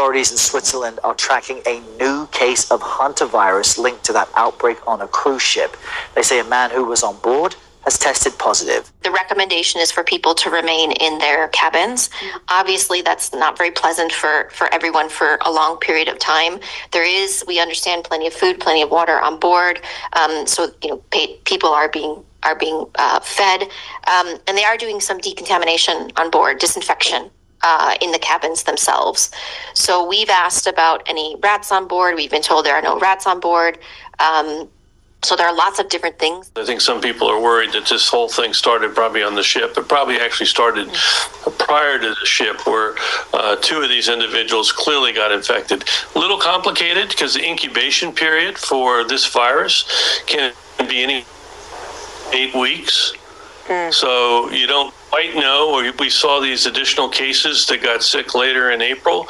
Authorities in Switzerland are tracking a new case of hantavirus linked to that outbreak on a cruise ship. They say a man who was on board has tested positive. The recommendation is for people to remain in their cabins. Obviously, that's not very pleasant for everyone for a long period of time. There is, we understand, plenty of food, plenty of water on board. So, people are being fed, and they are doing some decontamination on board, disinfection in the cabins themselves. So we've asked about any rats on board. We've been told there are no rats on board. So there are lots of different things. I think some people are worried that this whole thing started probably on the ship. It probably actually started prior to the ship, where two of these individuals clearly got infected. A little complicated because the incubation period for this virus can be any 8 weeks. So you don't quite know. We saw these additional cases that got sick later in April.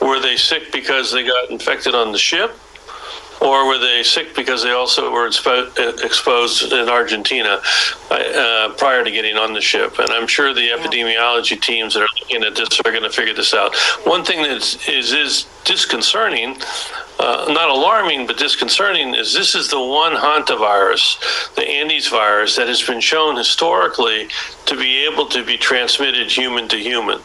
Were they sick because they got infected on the ship? Or were they sick because they also were exposed in Argentina prior to getting on the ship? And I'm sure the epidemiology teams that are looking at this are going to figure this out. One thing that is disconcerting, not alarming, but disconcerting, is this is the one hantavirus, the Andes virus, that has been shown historically to be able to be transmitted human to human.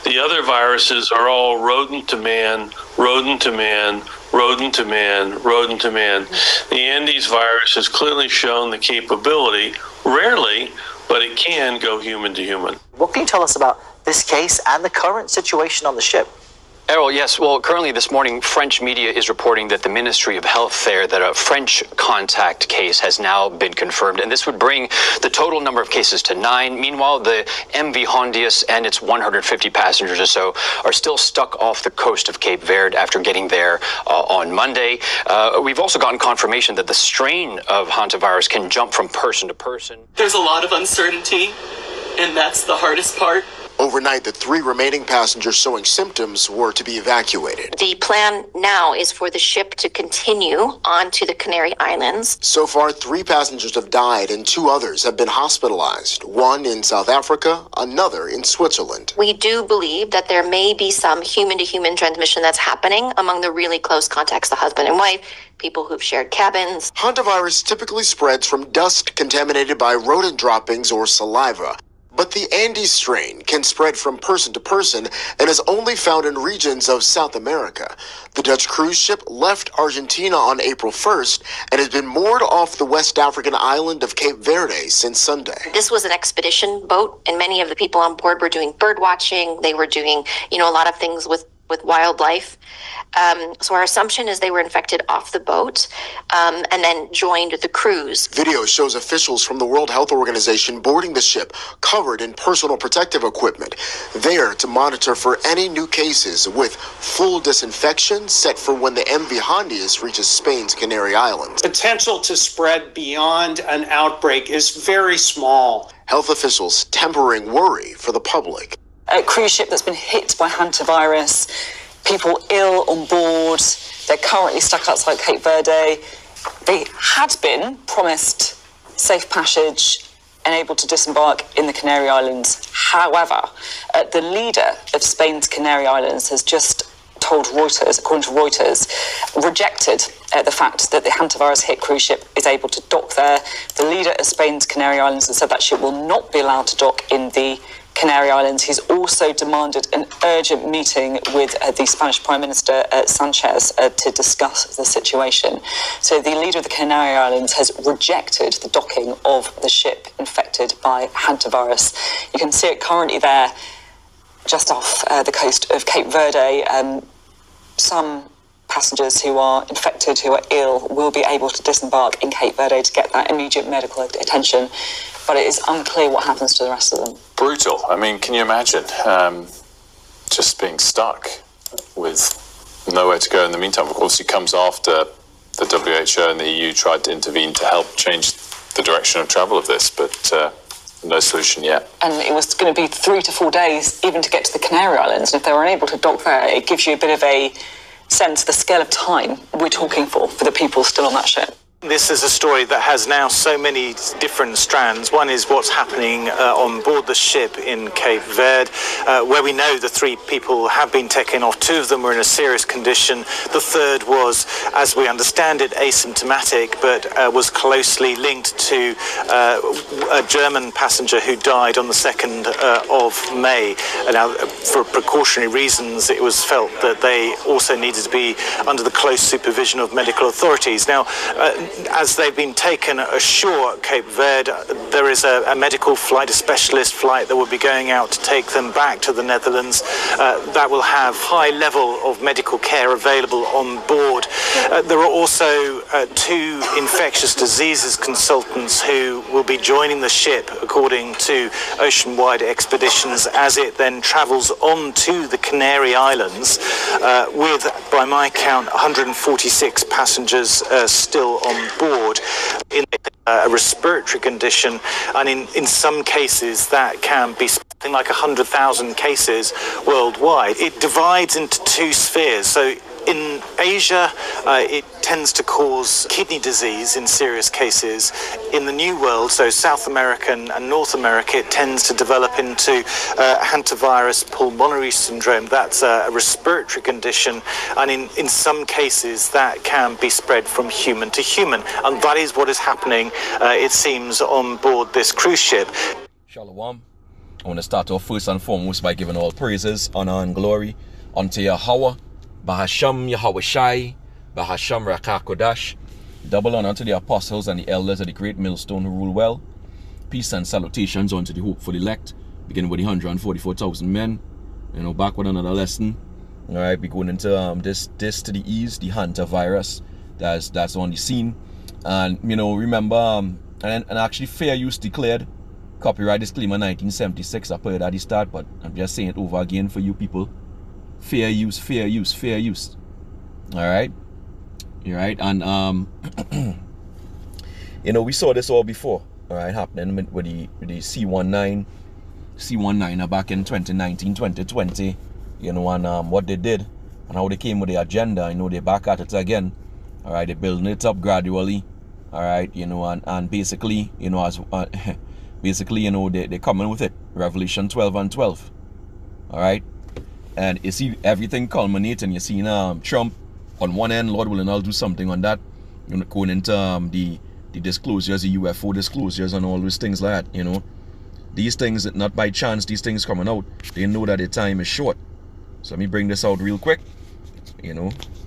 The other viruses are all rodent to man, rodent to man, rodent to man, rodent to man. The Andes virus has clearly shown the capability, rarely, but it can go human to human. What can you tell us about this case and the current situation on the ship? Errol, yes. Well, currently this morning, French media is reporting that the Ministry of Health there, that a French contact case has now been confirmed, and this would bring the total number of cases to 9. Meanwhile, the MV Hondius and its 150 passengers or so are still stuck off the coast of Cape Verde after getting there on Monday. We've also gotten confirmation that the strain of hantavirus can jump from person to person. There's a lot of uncertainty, and that's the hardest part. Overnight, the 3 remaining passengers showing symptoms were to be evacuated. The plan now is for the ship to continue on to the Canary Islands. So far, 3 passengers have died and 2 others have been hospitalized, one in South Africa, another in Switzerland. We do believe that there may be some human-to-human transmission that's happening among the really close contacts, the husband and wife, people who've shared cabins. Hantavirus typically spreads from dust contaminated by rodent droppings or saliva. But the Andes strain can spread from person to person and is only found in regions of South America. The Dutch cruise ship left Argentina on April 1st and has been moored off the West African island of Cape Verde since Sunday. This was an expedition boat, and many of the people on board were doing bird watching. They were doing, a lot of things with wildlife. So our assumption is they were infected off the boat and then joined the cruise. Video shows officials from the World Health Organization boarding the ship, covered in personal protective equipment, there to monitor for any new cases, with full disinfection set for when the MV Hondius reaches Spain's Canary Islands. Potential to spread beyond an outbreak is very small. Health officials tempering worry for the public. A cruise ship that's been hit by hantavirus, people ill on board. They're currently stuck outside Cape Verde. They had been promised safe passage and able to disembark in the Canary Islands. However, the leader of Spain's Canary Islands has just told Reuters, according to Reuters, rejected the fact that the hantavirus hit cruise ship is able to dock there. The leader of Spain's Canary Islands has said that ship will not be allowed to dock in the Canary Islands. He's also demanded an urgent meeting with the Spanish Prime Minister Sanchez to discuss the situation. So the leader of the Canary Islands has rejected the docking of the ship infected by hantavirus. You can see it currently there just off the coast of Cape Verde. Some passengers who are infected, who are ill, will be able to disembark in Cape Verde to get that immediate medical attention. But it is unclear what happens to the rest of them. Brutal. I mean, can you imagine just being stuck with nowhere to go in the meantime? Of course, it comes after the WHO and the EU tried to intervene to help change the direction of travel of this, but no solution yet. And it was going to be 3 to 4 days even to get to the Canary Islands. And if they were unable to dock there, it gives you a bit of a sense of the scale of time we're talking for the people still on that ship. This is a story that has now so many different strands. One is what's happening on board the ship in Cape Verde, where we know the 3 people have been taken off. 2 of them were in a serious condition. The third was, as we understand it, asymptomatic, but was closely linked to a German passenger who died on the 2nd of May. Now, for precautionary reasons, it was felt that they also needed to be under the close supervision of medical authorities. Now, as they've been taken ashore at Cape Verde, there is a medical flight, a specialist flight that will be going out to take them back to the Netherlands. That will have high level of medical care available on board. There are also 2 infectious diseases consultants who will be joining the ship, according to Ocean-Wide Expeditions, as it then travels on to the Canary Islands, with, by my count, 146 passengers still on board in a respiratory condition, and in some cases that can be something like 100,000 cases worldwide. It divides into 2 spheres. So in Asia, it tends to cause kidney disease in serious cases. In the New World, so South America and North America, it tends to develop into hantavirus pulmonary syndrome. That's a respiratory condition, and in some cases that can be spread from human to human. And that is what is happening, it seems, on board this cruise ship. Shalom. I want to start off first and foremost by giving all praises, honor, and glory unto Yahweh, Bahasham Yahweh Shai, Bahasham Rakakodash. Double honor to the apostles and the elders of the great millstone who rule well. Peace and salutations unto the hopeful elect, beginning with the 144,000 men. Back with another lesson. All right, we're going into this to the east, the Hanta virus that's on the scene. And remember, and actually fair use declared. Copyright disclaimer 1976. I put it at the start, but I'm just saying it over again for you people. Fair use, fair use, fair use. All right, you're right. And we saw this all before. All right, happening with the C19 back in 2019, 2020. And what they did and how they came with the agenda. They're back at it again. All right, they're building it up gradually. All right, and basically, as basically, they're coming with it. Revelation 12 and 12. All right. And you see everything culminating. You see Trump on one end, Lord willing, I'll do something on that. Going into the disclosures, the UFO disclosures and all those things like that, These things, not by chance, these things coming out, they know that their time is short. So let me bring this out real quick.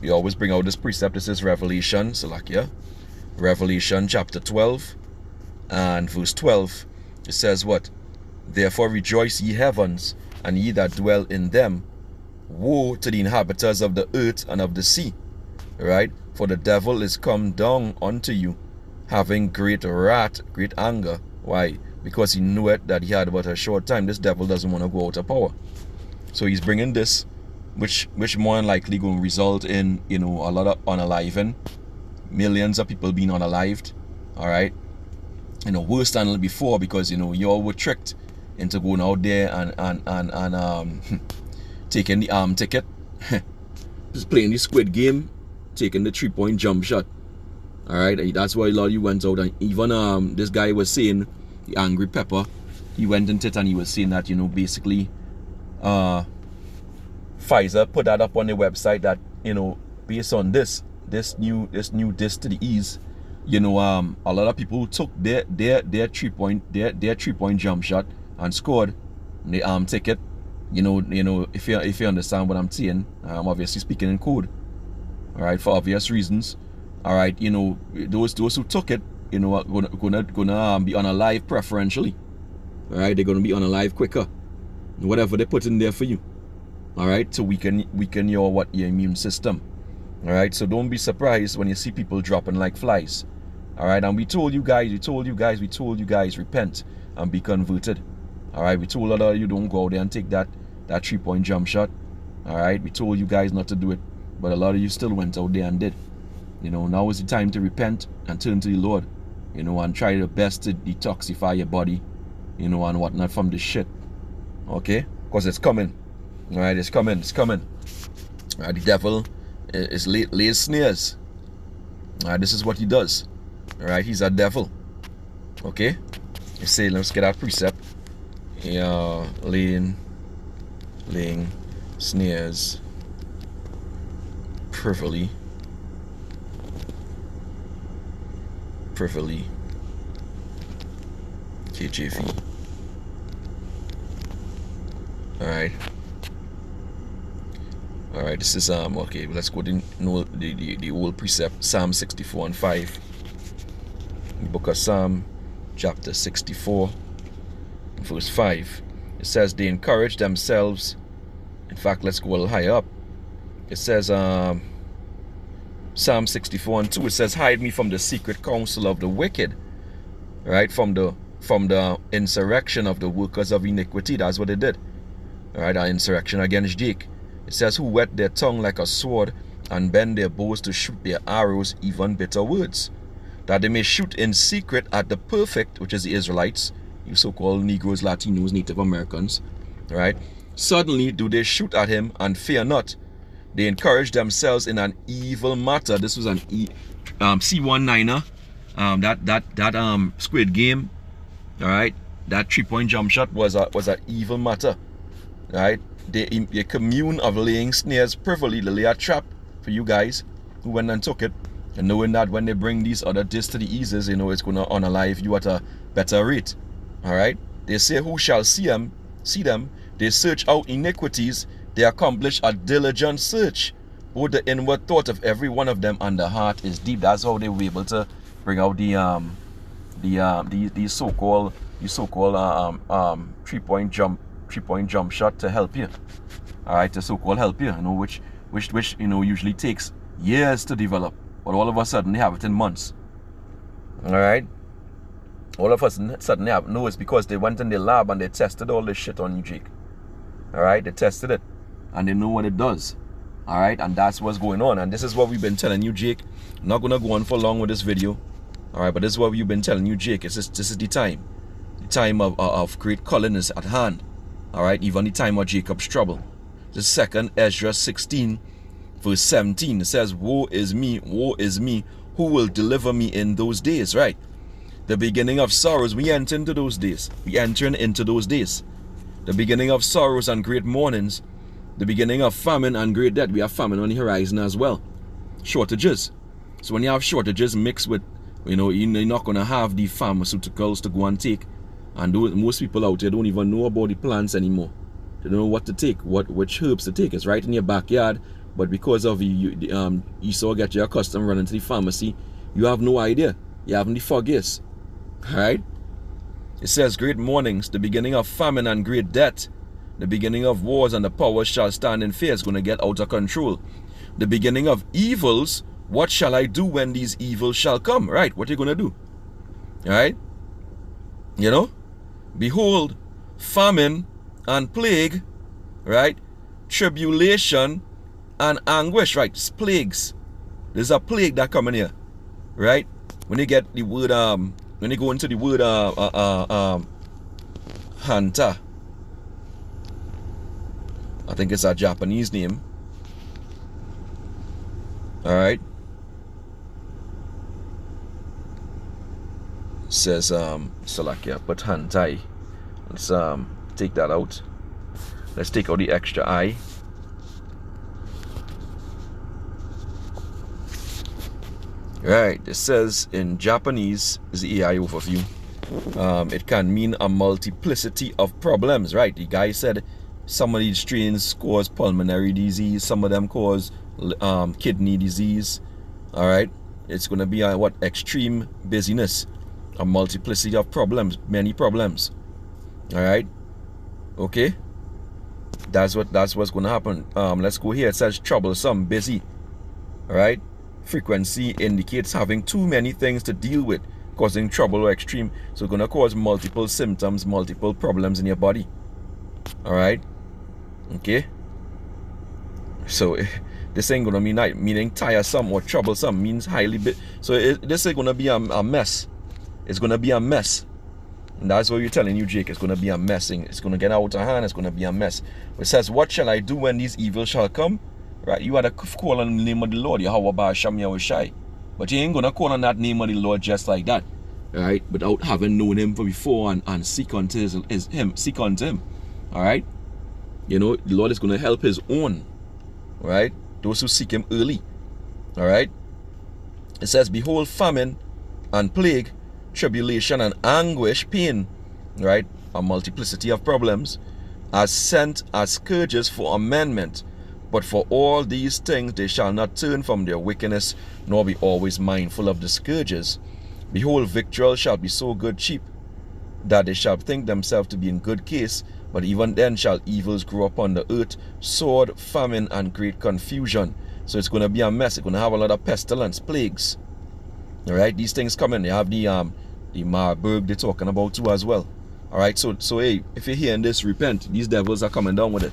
We always bring out this precept. This is Revelation, Salakia. Revelation chapter 12 and verse 12. It says what? Therefore rejoice ye heavens, and ye that dwell in them. Woe to the inhabitants of the earth and of the sea, right? For the devil is come down unto you, having great wrath, great anger. Why? Because he knew it that he had but a short time. This devil doesn't want to go out of power. So he's bringing this, which more than likely going to result in, a lot of unaliving, millions of people being unalived, all right? Worse than before, because, you all were tricked into going out there and taking the arm ticket, just playing the squid game, taking the 3-point jump shot. All right, that's why a lot of you went out. And even this guy was saying, the Angry Pepper, he went into it and he was saying that basically, Pfizer put that up on their website that based on this new to the ease, a lot of people took their 3-point jump shot and scored the arm ticket. If you understand what I'm saying, I'm obviously speaking in code. All right, for obvious reasons. All right, those who took it, are gonna be unalive preferentially. All right, they're gonna be unalive quicker. Whatever they put in there for you. All right, to weaken your immune system. All right, so don't be surprised when you see people dropping like flies. All right, and we told you guys, repent and be converted. All right, we told a lot of you don't go out there and take that 3-point jump shot. All right, we told you guys not to do it, but a lot of you still went out there and did. Now is the time to repent and turn to the Lord, and try your best to detoxify your body, and whatnot from this shit. Okay, because it's coming. All right, it's coming. All right, the devil is lays snares. All right, this is what he does. Right? He's a devil. Okay? You say, let's get that precept. Yeah, laying snares privily. KJV. Alright. Alright, this is okay, let's go to the old precept, Psalm 64 and 5. The book of Psalm, chapter 64, verse 5. It says they encourage themselves. In fact, let's go a little higher up. It says Psalm 64 and 2, it says, hide me from the secret counsel of the wicked. Right? From the insurrection of the workers of iniquity. That's what they did. Alright, our insurrection against Jake. It says, who whet their tongue like a sword and bend their bows to shoot their arrows, even bitter words, that they may shoot in secret at the perfect, which is the Israelites, you so-called Negroes, Latinos, Native Americans. Right? Suddenly do they shoot at him and fear not. They encourage themselves in an evil matter. This was an C19er. That Squid Game. All right, that 3-point jump shot was an evil matter. Right? They commune of laying snares privily to lay a trap for you guys who went and took it, and knowing that when they bring these other discs to the eases, you know it's gonna unalive you at a better rate. All right? They say, who shall see them? They search out iniquities. They accomplish a diligent search. Both the inward thought of every one of them and the heart is deep. That's how they were able to bring out the so-called 3-point jump shot to help you. All right, to so-called help you, which usually takes years to develop, but all of a sudden they have it in months. All right, all of a sudden they have. No, it's because they went in the lab and they tested all this shit on you, Jake. All right, they tested it and they know what it does. All right, and that's what's going on, and this is what we've been telling you, Jake. I'm not gonna go on for long with this video. All right, but this is what we've been telling you, Jake. This is the time of great calling is at hand. All right, even the time of Jacob's trouble. The 2nd Ezra 16 verse 17, it says, woe is me, who will deliver me in those days? Right, the beginning of sorrows. We enter into those days. The beginning of sorrows and great mournings, the beginning of famine and great death. We have famine on the horizon as well. Shortages. So when you have shortages mixed with, you're not going to have the pharmaceuticals to go and take. And most people out there don't even know about the plants anymore. They don't know what to take, which herbs to take. It's right in your backyard, but because of you saw get your accustomed running to the pharmacy, you have no idea. You haven't the foggiest. Alright? It says great mournings, the beginning of famine and great death, the beginning of wars, and the powers shall stand in fear. It's going to get out of control. The beginning of evils. What shall I do when these evils shall come? Right, what are you going to do? Alright? Behold, famine and plague, right? Tribulation and anguish, right? It's plagues. There's a plague that coming here, right? When you get the word, when you go into the word, Hanta, I think it's a Japanese name. All right. It says, Salakia, but Hantai. Let's take that out. Let's take out the extra I. Right, it says in Japanese, is the AI overview. It can mean a multiplicity of problems, right? The guy said some of these strains cause pulmonary disease, some of them cause kidney disease. All right, it's going to be a extreme busyness, a multiplicity of problems, many problems. All right, okay, that's what's going to happen. Let's go here. It says troublesome, busy. All right, frequency indicates having too many things to deal with, causing trouble or extreme. So it's going to cause multiple symptoms, multiple problems in your body. All right, okay. So this ain't gonna mean meaning tiresome or troublesome. Means highly so this is gonna be a mess. It's gonna be a mess, and that's what we're telling you, Jake. It's gonna be a messing. It's gonna get out of hand. It's gonna be a mess. It says, what shall I do when these evils shall come? Right, you had to call on the name of the Lord, Yahweh Ba'Sham Yahushai. But you ain't gonna call on that name of the Lord just like that, right? Without having known him before and seek unto him. All right. You know, the Lord is gonna help his own, right? Those who seek him early. All right. It says, behold, famine and plague, tribulation and anguish, pain, right? A multiplicity of problems are sent as scourges for amendment. But for all these things they shall not turn from their wickedness, nor be always mindful of the scourges. Behold, victual shall be so good cheap, that they shall think themselves to be in good case, but even then shall evils grow upon the earth, sword, famine, and great confusion. So it's going to be a mess. It's going to have a lot of pestilence, plagues. All right, these things coming. They have the Marburg they're talking about too as well. All right, so hey, if you're hearing this, repent. These devils are coming down with it.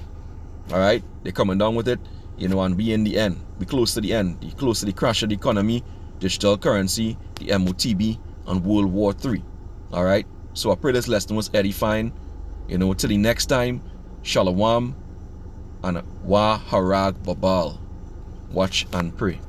All right, they're coming down with it, you know, and we in the end. We close to the end. We close to the crash of the economy, digital currency, the MOTB, and World War III. All right, so I pray this lesson was edifying. You know, till the next time, Shalom and Wa Harag Babal. Watch and pray.